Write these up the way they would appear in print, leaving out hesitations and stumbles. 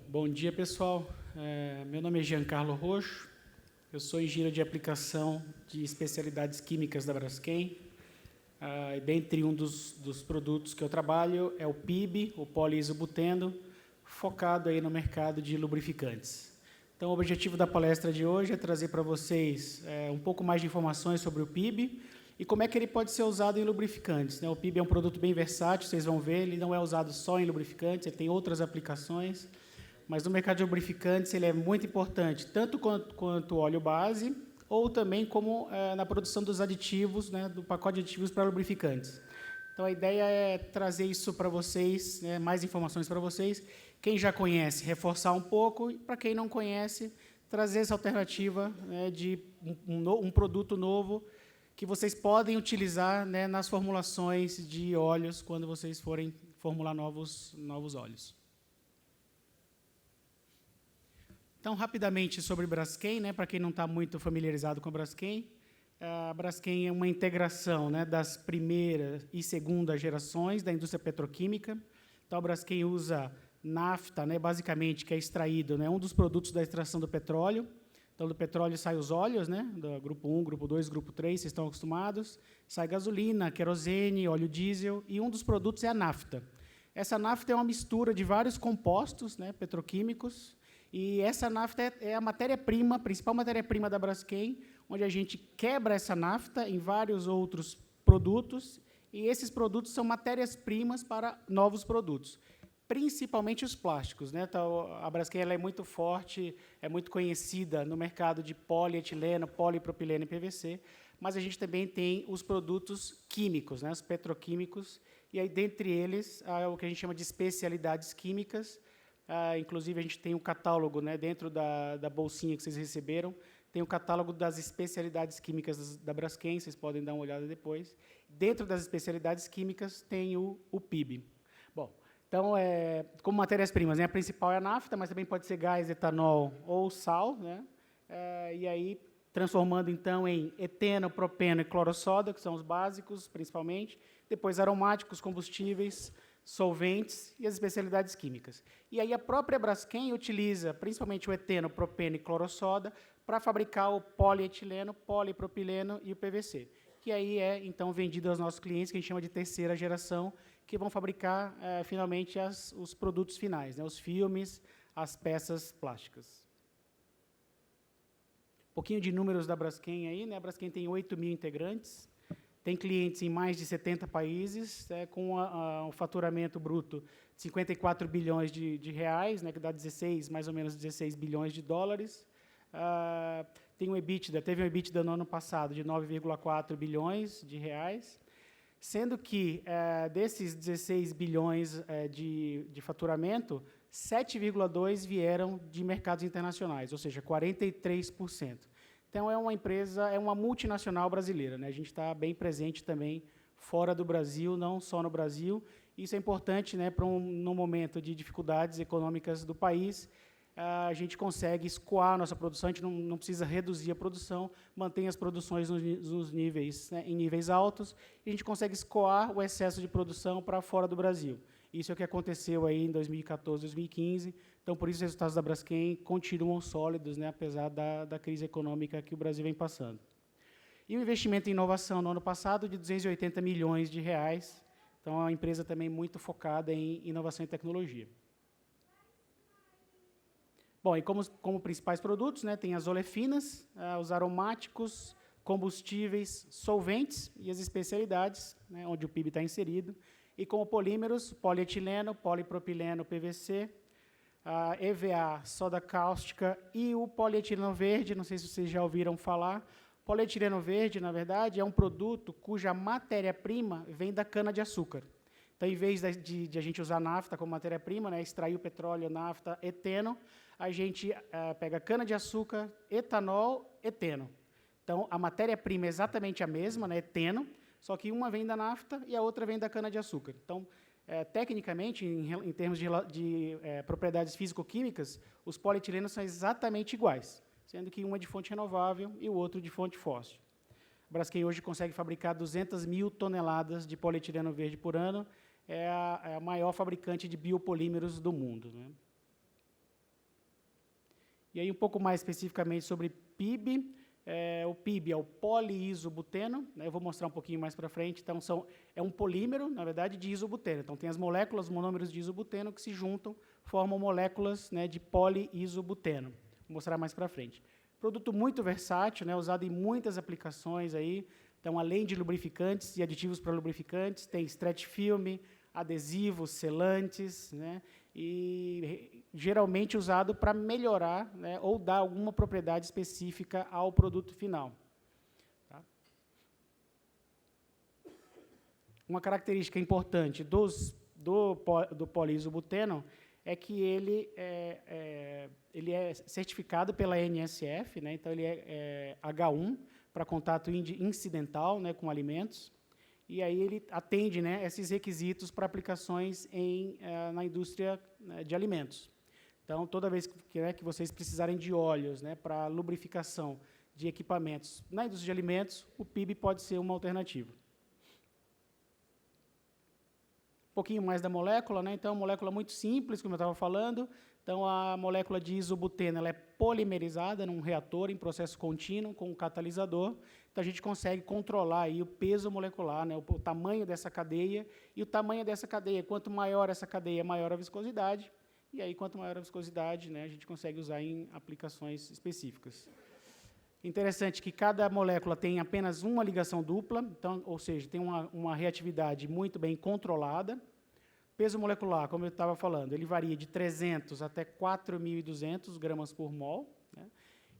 Bom dia, pessoal. Meu nome é Giancarlo Roxo, eu sou engenheiro de aplicação de especialidades químicas da Braskem. E dentre um dos produtos que eu trabalho é o PIB, o poliisobuteno, focado aí no mercado de lubrificantes. Então, o objetivo da palestra de hoje é trazer para vocês um pouco mais de informações sobre o PIB e como é que ele pode ser usado em lubrificantes, né? O PIB é um produto bem versátil, vocês vão ver, ele não é usado só em lubrificantes, ele tem outras aplicações, mas no mercado de lubrificantes ele é muito importante, tanto quanto óleo base, ou também como na produção dos aditivos, né, do pacote de aditivos para lubrificantes. Então, a ideia é trazer isso para vocês, né, mais informações para vocês. Quem já conhece, reforçar um pouco, e para quem não conhece, trazer essa alternativa, né, de um produto novo que vocês podem utilizar, né, nas formulações de óleos, quando vocês forem formular novos óleos. Então, rapidamente sobre Braskem, né, para quem não está muito familiarizado com a Braskem é uma integração, né, das primeira e segunda gerações da indústria petroquímica. Então, a Braskem usa nafta, né, basicamente, que é extraído, né, um dos produtos da extração do petróleo. Então, do petróleo saem os óleos, né, do grupo 1, grupo 2, grupo 3, vocês estão acostumados. Sai gasolina, querosene, óleo diesel, e um dos produtos é a nafta. Essa nafta é uma mistura de vários compostos, né, petroquímicos, e essa nafta é a matéria-prima, a principal matéria-prima da Braskem, onde a gente quebra essa nafta em vários outros produtos, e esses produtos são matérias-primas para novos produtos, principalmente os plásticos, né? Então, a Braskem ela é muito forte, é muito conhecida no mercado de polietileno, polipropileno e PVC, mas a gente também tem os produtos químicos, né, os petroquímicos, e aí, dentre eles, o que a gente chama de especialidades químicas. Inclusive, a gente tem um catálogo, né, dentro da bolsinha que vocês receberam, tem o catálogo das especialidades químicas da Braskem, vocês podem dar uma olhada depois. Dentro das especialidades químicas tem o PIB. Bom, então, como matérias-primas, né, a principal é a nafta, mas também pode ser gás, etanol ou sal, né, e aí transformando, então, em eteno, propeno e clorossoda, que são os básicos, principalmente, depois aromáticos, combustíveis, solventes e as especialidades químicas. E aí a própria Braskem utiliza principalmente o eteno, propeno e clorossoda para fabricar o polietileno, polipropileno e o PVC, que aí é, então, vendido aos nossos clientes, que a gente chama de terceira geração, que vão fabricar, finalmente, os produtos finais, né, os filmes, as peças plásticas. Um pouquinho de números da Braskem aí, né? A Braskem tem 8.000 integrantes, tem clientes em mais de 70 países, com um faturamento bruto de 54 bilhões de reais, né, que dá mais ou menos 16 bilhões de dólares. Teve um EBITDA no ano passado de 9,4 bilhões de reais, sendo que, desses 16 bilhões de faturamento, 7,2 vieram de mercados internacionais, ou seja, 43%. Então, é uma empresa, é uma multinacional brasileira, né? A gente está bem presente também fora do Brasil, não só no Brasil. Isso é importante, né, para no momento de dificuldades econômicas do país, a gente consegue escoar a nossa produção, a gente não precisa reduzir a produção, mantém as produções nos níveis, né, em níveis altos, e a gente consegue escoar o excesso de produção para fora do Brasil. Isso é o que aconteceu aí em 2014, 2015. Então, por isso, os resultados da Braskem continuam sólidos, né, apesar da crise econômica que o Brasil vem passando. E o investimento em inovação no ano passado de 280 milhões de reais. Então, é uma empresa também muito focada em inovação e tecnologia. Bom, e como principais produtos, né, tem as olefinas, os aromáticos, combustíveis, solventes e as especialidades, né, onde o PIB está inserido. E como polímeros, polietileno, polipropileno, PVC, EVA, soda cáustica e o polietileno verde, não sei se vocês já ouviram falar. Polietileno verde, na verdade, é um produto cuja matéria-prima vem da cana-de-açúcar. Então, em vez de a gente usar nafta como matéria-prima, né, extrair o petróleo, nafta, eteno, a gente pega cana-de-açúcar, etanol, eteno. Então, a matéria-prima é exatamente a mesma, né, eteno, só que uma vem da nafta e a outra vem da cana-de-açúcar. Então, tecnicamente, em termos de propriedades físico-químicas, os polietilenos são exatamente iguais, sendo que um é de fonte renovável e o outro de fonte fóssil. A Braskem hoje consegue fabricar 200 mil toneladas de polietileno verde por ano, é a maior fabricante de biopolímeros do mundo, né? E aí, um pouco mais especificamente sobre PIB, o PIB é o poliisobuteno, né, eu vou mostrar um pouquinho mais para frente. Então, é um polímero, na verdade, de isobuteno. Então, tem as moléculas, monômeros de isobuteno, que se juntam, formam moléculas, né, de poliisobuteno. Vou mostrar mais para frente. Produto muito versátil, né, usado em muitas aplicações aí. Então, além de lubrificantes e aditivos para lubrificantes, tem stretch film, adesivos, selantes, né, e geralmente usado para melhorar, né, ou dar alguma propriedade específica ao produto final. Tá? Uma característica importante do poliisobuteno é que ele é certificado pela NSF, né, então ele é H1 para contato incidental, né, com alimentos. E aí ele atende, né, esses requisitos para aplicações na indústria, né, de alimentos. Então, toda vez que vocês precisarem de óleos, né, para lubrificação de equipamentos na indústria de alimentos, o PIB pode ser uma alternativa. Um pouquinho mais da molécula, né? Então, molécula muito simples, como eu estava falando. Então, a molécula de isobuteno ela é polimerizada num reator em processo contínuo com um catalisador. Então, a gente consegue controlar aí o peso molecular, né, o tamanho dessa cadeia. E o tamanho dessa cadeia, quanto maior essa cadeia, maior a viscosidade. E aí, quanto maior a viscosidade, né, a gente consegue usar em aplicações específicas. Interessante que cada molécula tem apenas uma ligação dupla, então, ou seja, tem uma reatividade muito bem controlada. Peso molecular, como eu estava falando, ele varia de 300 até 4.200 gramas por mol. Né?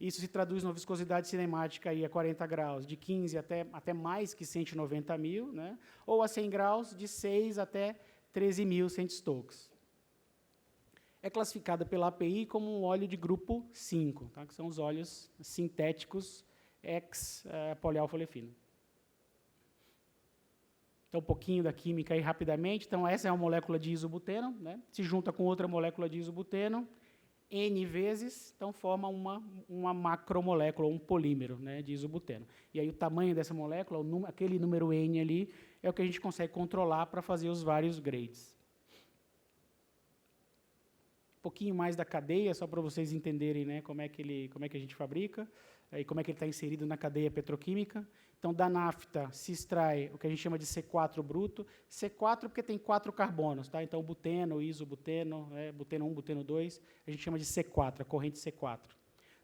Isso se traduz numa viscosidade cinemática aí a 40 graus, de 15 até mais que 190 mil, né? Ou a 100 graus, de 6 até 13.000 centistokes. É classificada pela API como um óleo de grupo 5, tá? Que são os óleos sintéticos ex-polialfolefino. Então, um pouquinho da química aí rapidamente. Então, essa é uma molécula de isobuteno, né? Se junta com outra molécula de isobuteno, N vezes, então forma uma macromolécula, um polímero, né, de isobuteno. E aí o tamanho dessa molécula, aquele número N ali, é o que a gente consegue controlar para fazer os vários grades. Um pouquinho mais da cadeia, só para vocês entenderem, né, como é que a gente fabrica, e como é que ele está inserido na cadeia petroquímica. Então, da nafta se extrai o que a gente chama de C4 bruto. C4 porque tem 4 carbonos, tá? Então, buteno, isobuteno, buteno 1, buteno 2, a gente chama de C4, a corrente C4.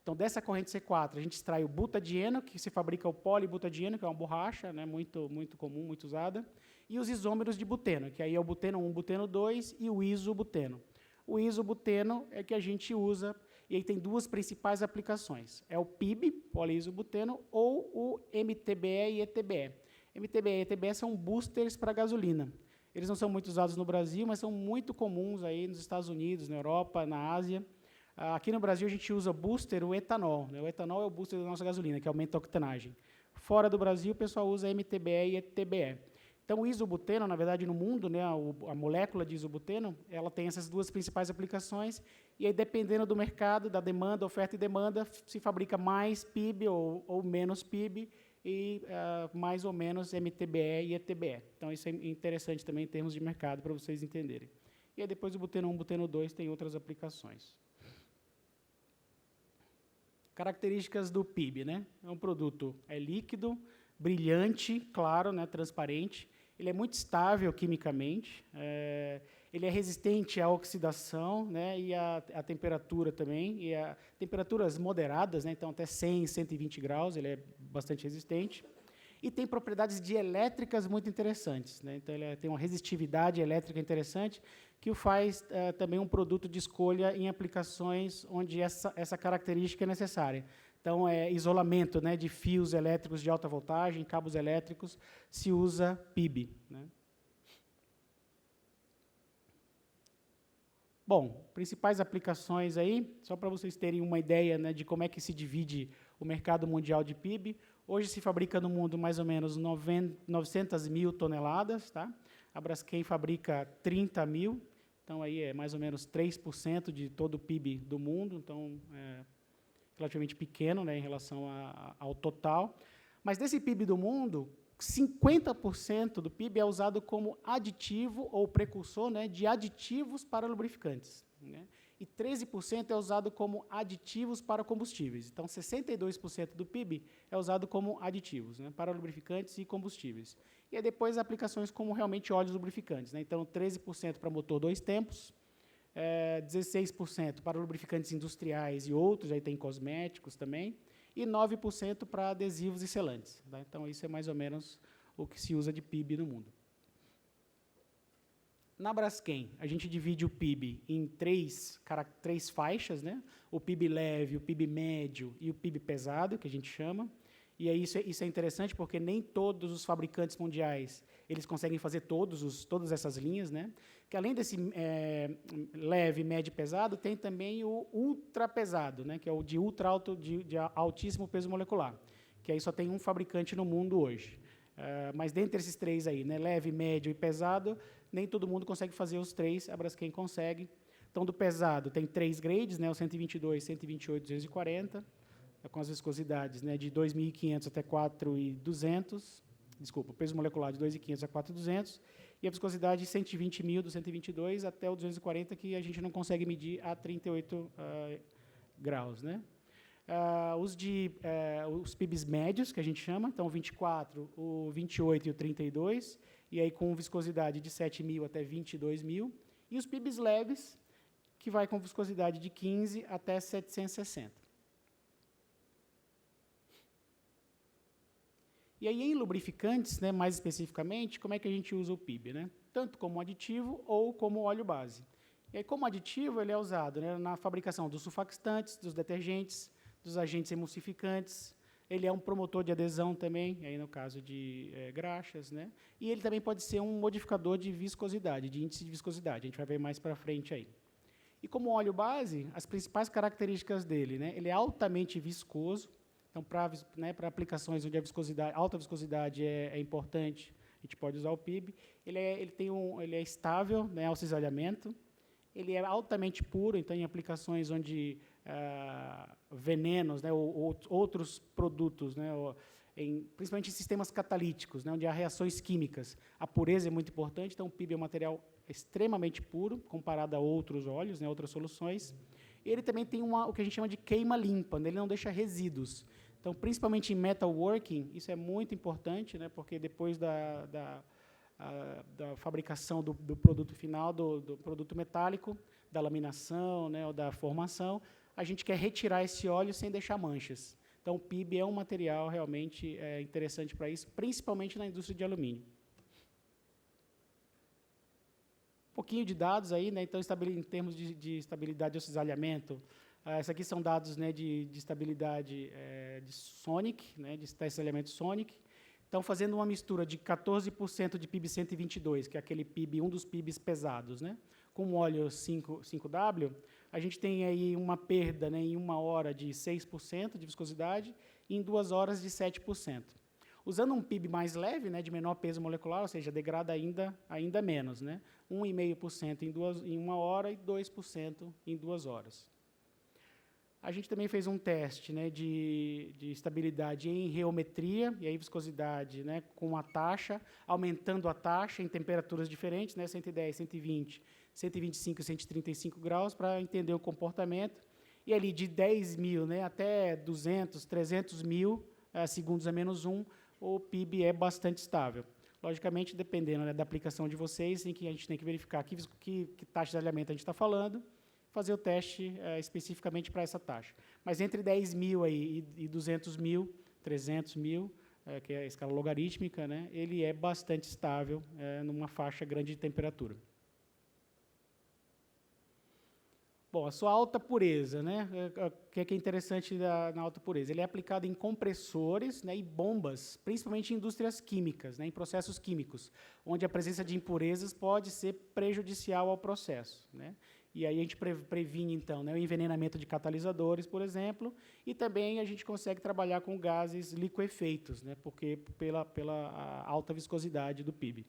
Então, dessa corrente C4, a gente extrai o butadieno, que se fabrica o polibutadieno, que é uma borracha, né, muito comum, muito usada, e os isômeros de buteno, que aí é o buteno 1, buteno 2 e o isobuteno. O isobuteno é que a gente usa. E aí tem duas principais aplicações. É o PIB, poliisobuteno, ou o MTBE e ETBE. MTBE e ETBE são boosters para gasolina. Eles não são muito usados no Brasil, mas são muito comuns aí nos Estados Unidos, na Europa, na Ásia. Aqui no Brasil, a gente usa booster, o etanol. Né? O etanol é o booster da nossa gasolina, que aumenta a octanagem. Fora do Brasil, o pessoal usa MTBE e ETBE. Então, o isobuteno, na verdade, no mundo, né, a molécula de isobuteno, ela tem essas duas principais aplicações, e aí, dependendo do mercado, da demanda, oferta e demanda, se fabrica mais PIB ou menos PIB, e mais ou menos MTBE e ETBE. Então, isso é interessante também em termos de mercado, para vocês entenderem. E aí, depois do buteno 1, buteno 2, tem outras aplicações. Características do PIB, né? É um produto líquido, brilhante, claro, né, transparente. Ele é muito estável quimicamente, ele é resistente à oxidação, né, e à temperatura também, e a temperaturas moderadas, né, então até 100, 120 graus, ele é bastante resistente. E tem propriedades dielétricas muito interessantes, né, então ele tem uma resistividade elétrica interessante, que o faz também um produto de escolha em aplicações onde essa característica é necessária. Então, isolamento, né, de fios elétricos de alta voltagem, cabos elétricos, se usa PIB. Né? Bom, principais aplicações aí, só para vocês terem uma ideia, né, de como é que se divide o mercado mundial de PIB. Hoje se fabrica no mundo mais ou menos 900 mil toneladas. Tá? A Braskem fabrica 30 mil, então aí é mais ou menos 3% de todo o PIB do mundo. Então, relativamente pequeno, né, em relação ao total. Mas desse PIB do mundo, 50% do PIB é usado como aditivo ou precursor, né, de aditivos para lubrificantes. Né? e 13% é usado como aditivos para combustíveis. Então, 62% do PIB é usado como aditivos, né, para lubrificantes e combustíveis. E aí depois aplicações como realmente óleos lubrificantes, né, então 13% para motor 2 tempos, 16% para lubrificantes industriais e outros, aí tem cosméticos também, e 9% para adesivos e selantes. Tá? Então, isso é mais ou menos o que se usa de PIB no mundo. Na Braskem, a gente divide o PIB em três faixas, né? O PIB leve, o PIB médio e o PIB pesado, que a gente chama. E aí isso é interessante porque nem todos os fabricantes mundiais eles conseguem fazer todas essas linhas, né? Que além desse leve, médio e pesado, tem também o ultra pesado, né? Que é o de ultra alto, de altíssimo peso molecular, que aí só tem um fabricante no mundo hoje. Mas dentre esses três aí, né, leve, médio e pesado, nem todo mundo consegue fazer os três, a Braskem consegue. Então, do pesado, tem 3 grades, né, o 122, 128, 240, com as viscosidades, né, de 2.500 até 4.200, desculpa, o peso molecular de 2.500 a 4.200, e a viscosidade de 120.000 do 122 até o 240, que a gente não consegue medir a 38 graus, né? Os PIBs médios, que a gente chama, então o 24, o 28 e o 32, e aí com viscosidade de 7.000 até 22.000, e os PIBs leves, que vai com viscosidade de 15 até 760. E aí, em lubrificantes, né, mais especificamente, como é que a gente usa o PIB? Né? Tanto como aditivo ou como óleo base. E aí, como aditivo, ele é usado, né, na fabricação dos surfactantes, dos detergentes, dos agentes emulsificantes. Ele é um promotor de adesão também, aí no caso de graxas, né? E ele também pode ser um modificador de viscosidade, de índice de viscosidade. A gente vai ver mais para frente aí. E como óleo base, as principais características dele, né? Ele é altamente viscoso. Então, para aplicações onde a alta viscosidade é importante, a gente pode usar o PIB. Ele é estável, né, ao cisalhamento. Ele é altamente puro, então, em aplicações onde venenos, né, ou outros produtos, né, principalmente em sistemas catalíticos, né, onde há reações químicas, a pureza é muito importante, então o PIB é um material extremamente puro, comparado a outros óleos, né, outras soluções. E ele também tem o que a gente chama de queima limpa, né, ele não deixa resíduos. Então, principalmente em metalworking, isso é muito importante, né, porque depois da fabricação do produto final, do produto metálico, da laminação, né, ou da formação, a gente quer retirar esse óleo sem deixar manchas. Então, o PIB é um material realmente interessante para isso, principalmente na indústria de alumínio. Um pouquinho de dados aí, né, então, em termos de estabilidade ou cisalhamento, esses aqui são dados, né, de estabilidade de Sonic, né, de cisalhamento Sonic. Então, fazendo uma mistura de 14% de PIB 122, que é aquele PIB, um dos PIBs pesados, né, com óleo 5W, a gente tem aí uma perda, né, em 1 hora de 6% de viscosidade e em 2 horas de 7%. Usando um PIB mais leve, né, de menor peso molecular, ou seja, degrada ainda menos, né, 1,5% em 1 hora e 2% em 2 horas. A gente também fez um teste, né, de estabilidade em reometria, e aí viscosidade, né, com a taxa, aumentando a taxa em temperaturas diferentes, né, 110, 120, 125 e 135 graus, para entender o comportamento. E ali de 10.000, né, até 200, 300.000 segundos a -1, o PIB é bastante estável. Logicamente, dependendo, né, da aplicação de vocês, em que a gente tem que verificar que taxa de alinhamento a gente está falando, fazer o teste especificamente para essa taxa. Mas entre 10.000 aí e 200.000, 300.000, que é a escala logarítmica, né, ele é bastante estável numa faixa grande de temperatura. Bom, a sua alta pureza, né, o que é interessante na alta pureza? Ele é aplicado em compressores, né, e bombas, principalmente em indústrias químicas, né, em processos químicos, onde a presença de impurezas pode ser prejudicial ao processo, né? E aí a gente previne, então, né, o envenenamento de catalisadores, por exemplo, e também a gente consegue trabalhar com gases liquefeitos, né, porque pela alta viscosidade do PIB.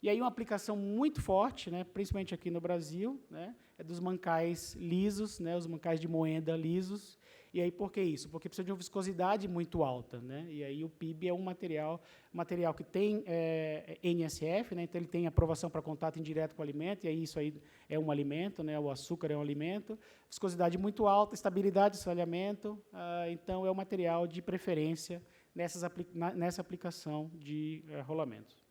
E aí uma aplicação muito forte, né, principalmente aqui no Brasil, né, é dos mancais lisos, né, os mancais de moenda lisos. E aí, por que isso? Porque precisa de uma viscosidade muito alta, né? E aí o PIB é um material que tem NSF, né? Então ele tem aprovação para contato indireto com o alimento, e aí isso aí é um alimento, né? O açúcar é um alimento. Viscosidade muito alta, estabilidade de espalhamento, então é um material de preferência nessa aplicação de rolamentos.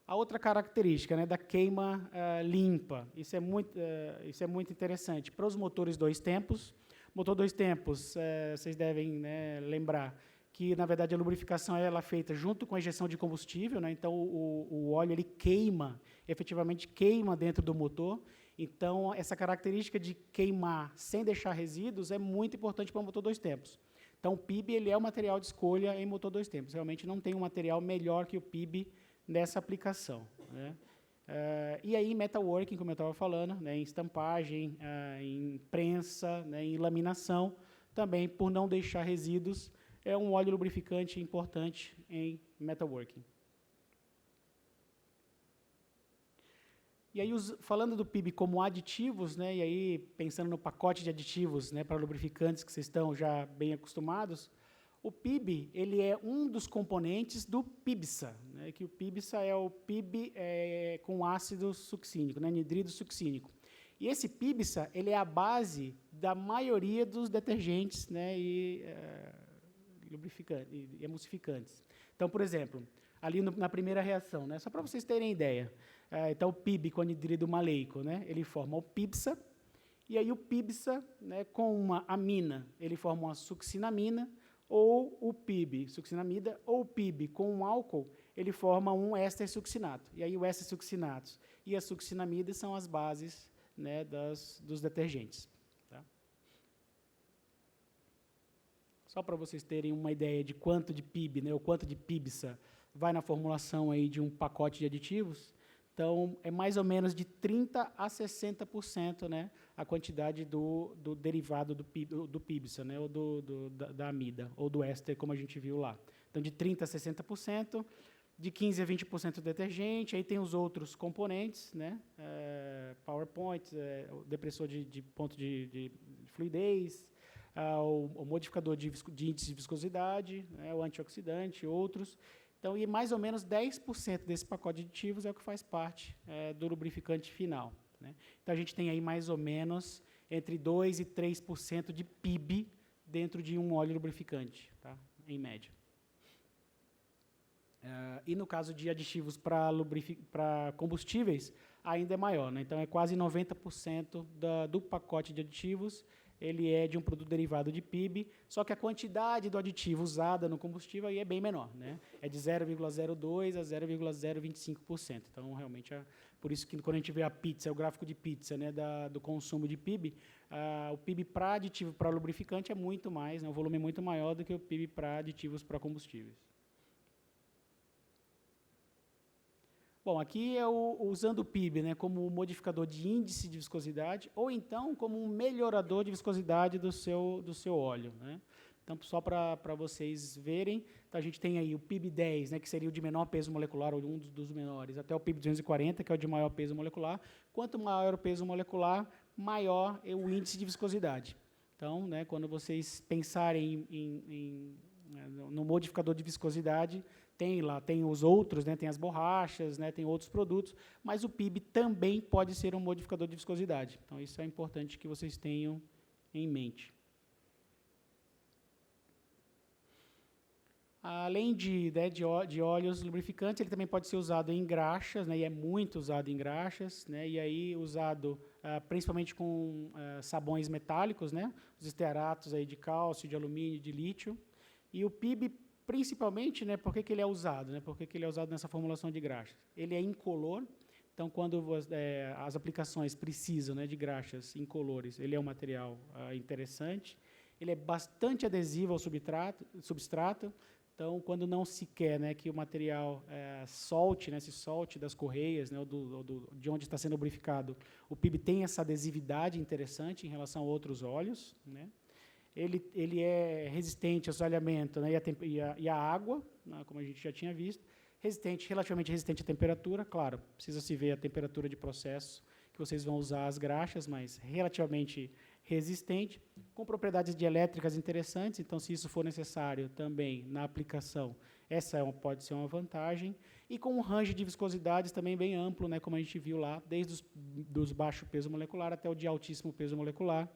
A outra característica, né, da queima limpa, isso é muito interessante. Para os motores 2 tempos, motor 2 tempos, vocês devem, né, lembrar que, na verdade, a lubrificação ela é feita junto com a injeção de combustível, né, então o óleo ele queima, efetivamente queima dentro do motor. Então, essa característica de queimar sem deixar resíduos é muito importante para o motor 2 tempos. Então, o PIB ele é o material de escolha em motor 2 tempos. Realmente não tem um material melhor que o PIB nessa aplicação, né? E aí, em metalworking, como eu estava falando, né, em estampagem, em prensa, né, em laminação, também, por não deixar resíduos, é um óleo lubrificante importante em metalworking. E aí, falando do PIB como aditivos, né, e aí pensando no pacote de aditivos, né, para lubrificantes que vocês estão já bem acostumados, o PIB ele é um dos componentes do PIBSA, né, que o PIBSA é o PIB com ácido succínico, né, anidrido succínico. E esse PIBSA ele é a base da maioria dos detergentes, né, e emulsificantes. Então, por exemplo, ali na primeira reação, né, só para vocês terem ideia, então o PIB com anidrido maleico, né, ele forma o PIBSA, e aí o PIBSA, né, com uma amina, ele forma uma succinamina, ou o PIB, succinamida, ou o PIB com um álcool, ele forma um éster succinato. E aí o éster succinato e a succinamida são as bases, né, dos detergentes. Tá? Só para vocês terem uma ideia de quanto de PIB, né, ou quanto de PIBSA vai na formulação aí de um pacote de aditivos, então é mais ou menos de 30% a 60%, né, a quantidade do derivado do PIBSA, né, ou da amida, ou do éster, como a gente viu lá. Então, de 30% a 60%, de 15% a 20% detergente, aí tem os outros componentes, né, PowerPoint, depressor de ponto de fluidez, o modificador de índice de viscosidade, né, o antioxidante, outros. Então, e mais ou menos 10% desse pacote de aditivos é o que faz parte do lubrificante final, né? Então, a gente tem aí mais ou menos entre 2% e 3% de PIB dentro de um óleo lubrificante, tá? Em média. E no caso de aditivos para combustíveis, ainda é maior, né? Então, é quase 90% do pacote de aditivos ele é de um produto derivado de PIB, só que a quantidade do aditivo usada no combustível aí é bem menor, né? É de 0,02% a 0,025%. Então, realmente, por isso que quando a gente vê a pizza, o gráfico de pizza, né, do consumo de PIB, o PIB para aditivo para lubrificante é muito mais, né, o volume é muito maior do que o PIB para aditivos para combustíveis. Bom, aqui é usando o PIB, né, como modificador de índice de viscosidade, ou então como um melhorador de viscosidade do seu óleo, né? Então, só para vocês verem, então a gente tem aí o PIB 10, né, que seria o de menor peso molecular, ou um dos menores, até o PIB 240, que é o de maior peso molecular. Quanto maior o peso molecular, maior é o índice de viscosidade. Então, né, quando vocês pensarem no modificador de viscosidade, tem os outros, né, tem as borrachas, né, tem outros produtos, mas o PIB também pode ser um modificador de viscosidade. Então, isso é importante que vocês tenham em mente. Além de óleos lubrificantes, ele também pode ser usado em graxas, né, e é muito usado em graxas, né, e aí usado principalmente com sabões metálicos, né, os estearatos aí de cálcio, de alumínio, de lítio. E o PIB, principalmente, né, por que ele é usado? Né, por que ele é usado nessa formulação de graxas? Ele é incolor, então, quando as aplicações precisam, né, de graxas incolores, ele é um material interessante. Ele é bastante adesivo ao substrato. Então, quando não se quer, né, que o material se solte das correias, né, de onde está sendo lubrificado, o PIB tem essa adesividade interessante em relação a outros óleos, né? Ele é resistente ao soalhamento, né, e à água, né, como a gente já tinha visto, relativamente resistente à temperatura, claro, precisa se ver a temperatura de processo que vocês vão usar as graxas, mas relativamente resistente, com propriedades dielétricas interessantes, então, se isso for necessário também na aplicação, essa pode ser uma vantagem, e com um range de viscosidades também bem amplo, né, como a gente viu lá, desde dos baixo peso molecular até o de altíssimo peso molecular.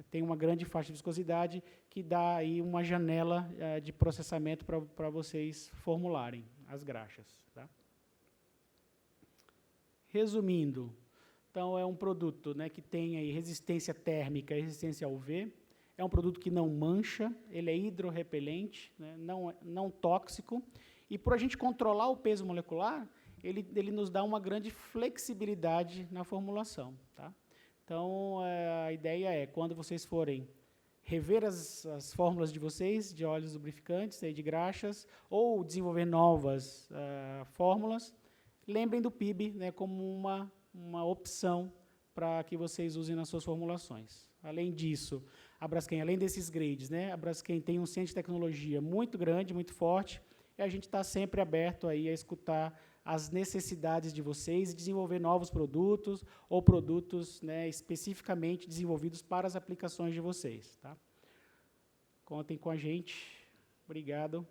Tem uma grande faixa de viscosidade que dá aí uma janela de processamento para vocês formularem as graxas. Tá? Resumindo, então, é um produto, né, que tem aí resistência térmica e resistência ao UV, é um produto que não mancha, ele é hidrorrepelente, né, não tóxico, e por a gente controlar o peso molecular, ele nos dá uma grande flexibilidade na formulação. Tá? Então, a ideia é, quando vocês forem rever as fórmulas de vocês, de óleos lubrificantes, de graxas, ou desenvolver novas fórmulas, lembrem do PIB, né, como uma opção para que vocês usem nas suas formulações. Além disso, a Braskem, além desses grades, né, a Braskem tem um centro de tecnologia muito grande, muito forte, e a gente está sempre aberto aí a escutar as necessidades de vocês e desenvolver novos produtos ou produtos, né, especificamente desenvolvidos para as aplicações de vocês. Tá? Contem com a gente. Obrigado.